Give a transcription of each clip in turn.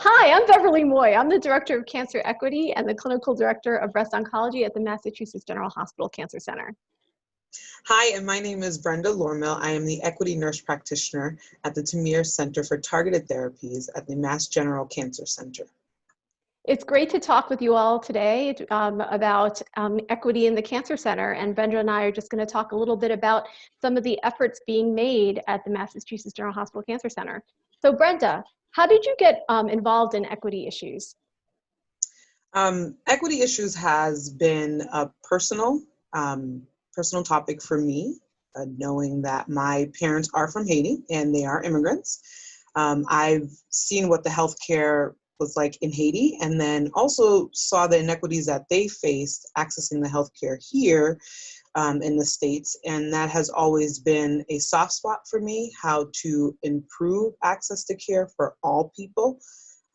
Hi, I'm Beverly Moy. I'm the Director of Cancer Equity and the Clinical Director of Breast Oncology at the Massachusetts General Hospital Cancer Center. Hi, and my name is Brenda Lormil. I am the Equity Nurse Practitioner at the Termeer Center for Targeted Therapies at the Mass General Cancer Center. It's great to talk with you all today about equity in the Cancer Center, and Brenda and I are just going to talk a little bit about some of the efforts being made at the Massachusetts General Hospital Cancer Center. So Brenda, how did you get involved in equity issues? Equity issues has been a personal topic for me, knowing that my parents are from Haiti and they are immigrants. I've seen what the healthcare was like in Haiti, and then also saw the inequities that they faced accessing the healthcare here in the States. And that has always been a soft spot for me, how to improve access to care for all people.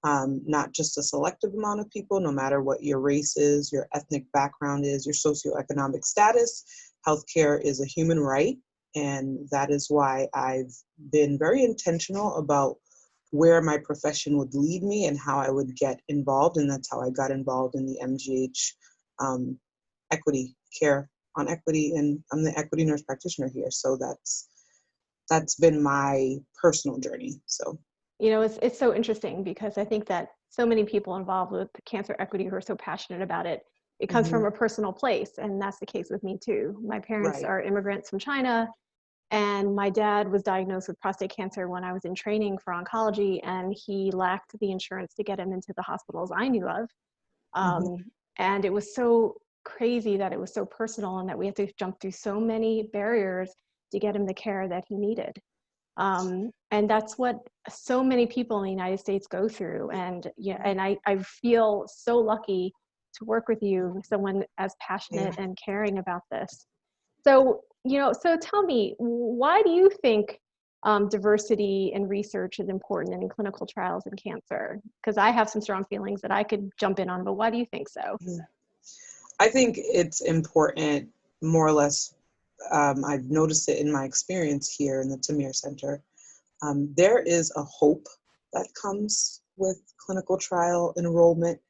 Not just a selective amount of people, no matter what your race is, your ethnic background is, your socioeconomic status. Healthcare is a human right, and that is why I've been very intentional about where my profession would lead me and how I would get involved, and that's how I got involved in the MGH equity care on equity, and I'm the Equity Nurse Practitioner here, so that's been my personal journey. So. You know, it's so interesting because I think that so many people involved with cancer equity who are so passionate about it, it comes from a personal place, and that's the case with me too. My parents are immigrants from China, and my dad was diagnosed with prostate cancer when I was in training for oncology, and he lacked the insurance to get him into the hospitals I knew of. And it was so crazy that it was so personal and that we had to jump through so many barriers to get him the care that he needed. And that's what so many people in the United States go through. And yeah, and I feel so lucky to work with you, someone as passionate and caring about this. So, so tell me, why do you think diversity in research is important in clinical trials in cancer? Because I have some strong feelings that I could jump in on, but why do you think so? I think it's important, more or less. I've noticed it in my experience here in the Termeer Center. There is a hope that comes with clinical trial enrollment,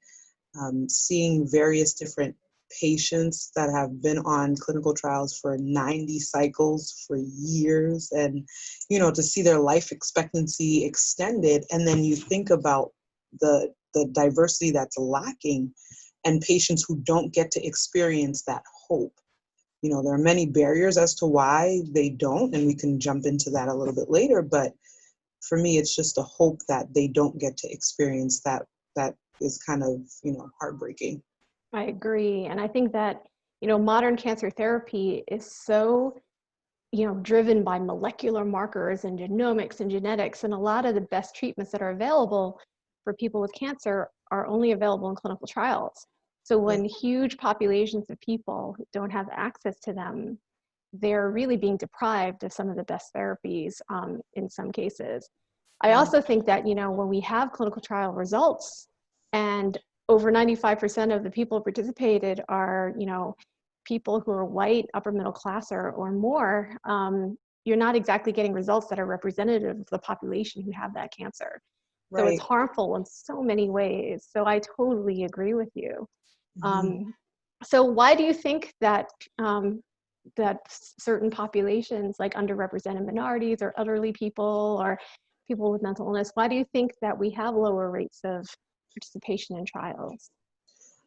seeing various different patients that have been on clinical trials for 90 cycles for years, and, to see their life expectancy extended. And then you think about the diversity that's lacking and patients who don't get to experience that hope. There are many barriers as to why they don't, and we can jump into that a little bit later, but for me, it's just a hope that they don't get to experience that is kind of, heartbreaking. I agree. And I think that, modern cancer therapy is so, driven by molecular markers and genomics and genetics, and a lot of the best treatments that are available for people with cancer are only available in clinical trials. So when huge populations of people don't have access to them, they're really being deprived of some of the best therapies in some cases. I also think that, when we have clinical trial results and over 95% of the people who participated are, people who are white, upper middle class or more, you're not exactly getting results that are representative of the population who have that cancer. So it's harmful in so many ways. So I totally agree with you. So why do you think that that certain populations, like underrepresented minorities or elderly people or people with mental illness, why do you think that we have lower rates of participation in trials?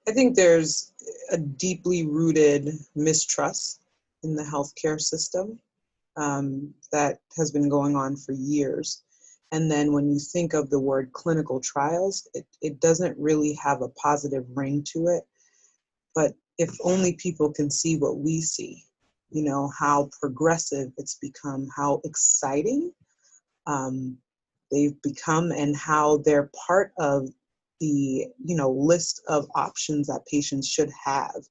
I think there's a deeply rooted mistrust in the healthcare system that has been going on for years. And then when you think of the word clinical trials, it doesn't really have a positive ring to it. But if only people can see what we see, how progressive it's become, how exciting they've become, and how they're part of the, list of options that patients should have.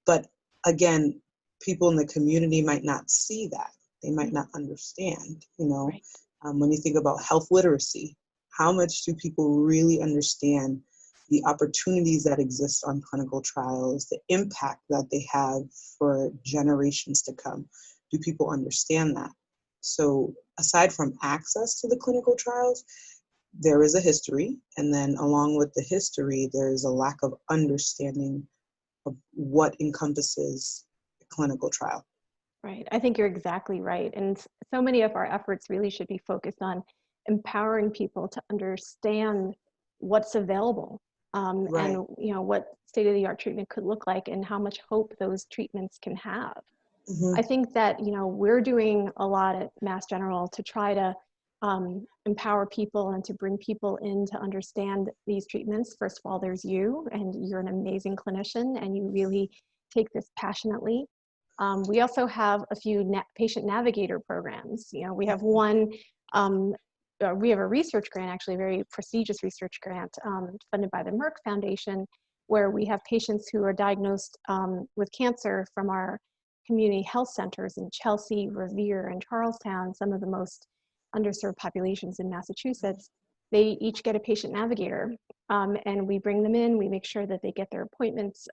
But again, people in the community might not see that. They might not understand, when you think about health literacy, how much do people really understand the opportunities that exist on clinical trials, the impact that they have for generations to come? Do people understand that? So aside from access to the clinical trials, there is a history, and then along with the history, there is a lack of understanding of what encompasses a clinical trial. Right. I think you're exactly right. And so many of our efforts really should be focused on empowering people to understand what's available, Right. and what state-of-the-art treatment could look like and how much hope those treatments can have. I Mm-hmm. think that we're doing a lot at Mass General to try to empower people and to bring people in to understand these treatments. First of all, there's you, and you're an amazing clinician, and you really take this passionately. We also have a few patient navigator programs. We have one, we have a research grant, actually a very prestigious research grant funded by the Merck Foundation, where we have patients who are diagnosed with cancer from our community health centers in Chelsea, Revere, and Charlestown, some of the most underserved populations in Massachusetts. They each get a patient navigator, and we bring them in. We make sure that they get their appointments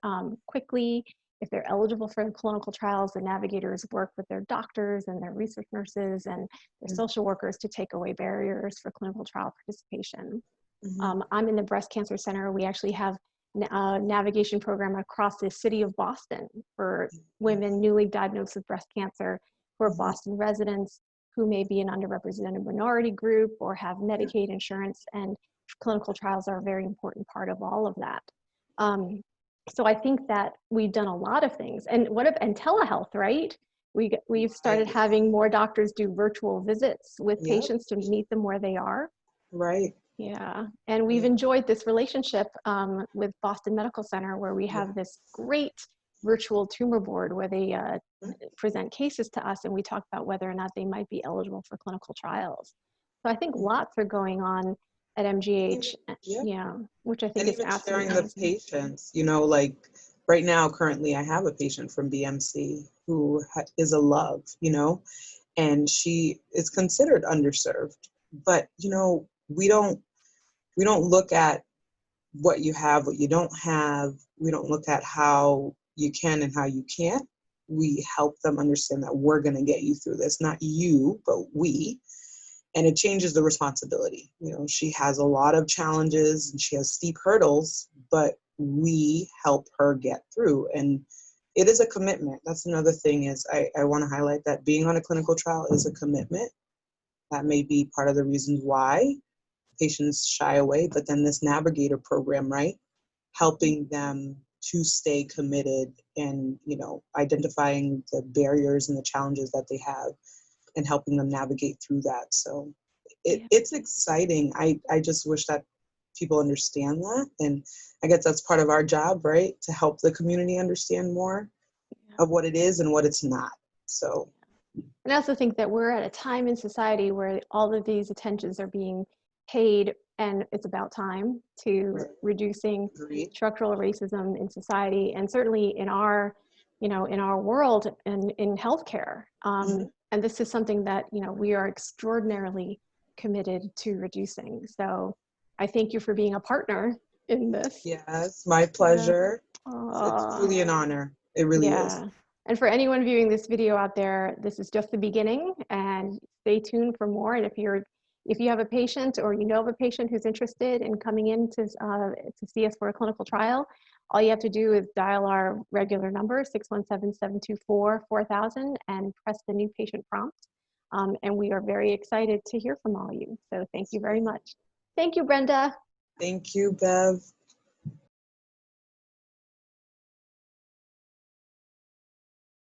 quickly. If they're eligible for clinical trials, the navigators work with their doctors and their research nurses and their social workers to take away barriers for clinical trial participation. Mm-hmm. I'm in the Breast Cancer Center. We actually have a navigation program across the city of Boston for women newly diagnosed with breast cancer who are Boston residents, who may be an underrepresented minority group or have Medicaid insurance, and clinical trials are a very important part of all of that. So I think that we've done a lot of things, and telehealth, right? We've started having more doctors do virtual visits with patients to meet them where they are. Right. Yeah, and we've enjoyed this relationship with Boston Medical Center, where we have this great virtual tumor board where they present cases to us, and we talk about whether or not they might be eligible for clinical trials. So I think lots are going on at MGH, which I think And is even sharing absolutely the amazing. patients, like right now, currently, I have a patient from BMC who is a love, and she is considered underserved. But, we don't look at what you have, what you don't have. We don't look at how you can and how you can't. We help them understand that we're going to get you through this, not you, but we. And it changes the responsibility. She has a lot of challenges and she has steep hurdles, but we help her get through. And it is a commitment. That's another thing is I want to highlight that being on a clinical trial is a commitment. That may be part of the reasons why patients shy away, but then this navigator program, right? Helping them to stay committed and, identifying the barriers and the challenges that they have and helping them navigate through that. So it's exciting. I just wish that people understand that. And I guess that's part of our job, right? To help the community understand more of what it is and what it's not. So. And I also think that we're at a time in society where all of these attentions are being paid, and it's about time to reducing structural racism in society, and certainly in our, in our world and in healthcare. And this is something that, we are extraordinarily committed to reducing. So I thank you for being a partner in this. Yes, my pleasure. It's truly an honor. It really is. And for anyone viewing this video out there, this is just the beginning, and stay tuned for more. And if you have a patient or you know of a patient who's interested in coming in to see us for a clinical trial, all you have to do is dial our regular number, 617-724-4000, and press the new patient prompt. And we are very excited to hear from all of you. So thank you very much. Thank you, Brenda. Thank you, Bev.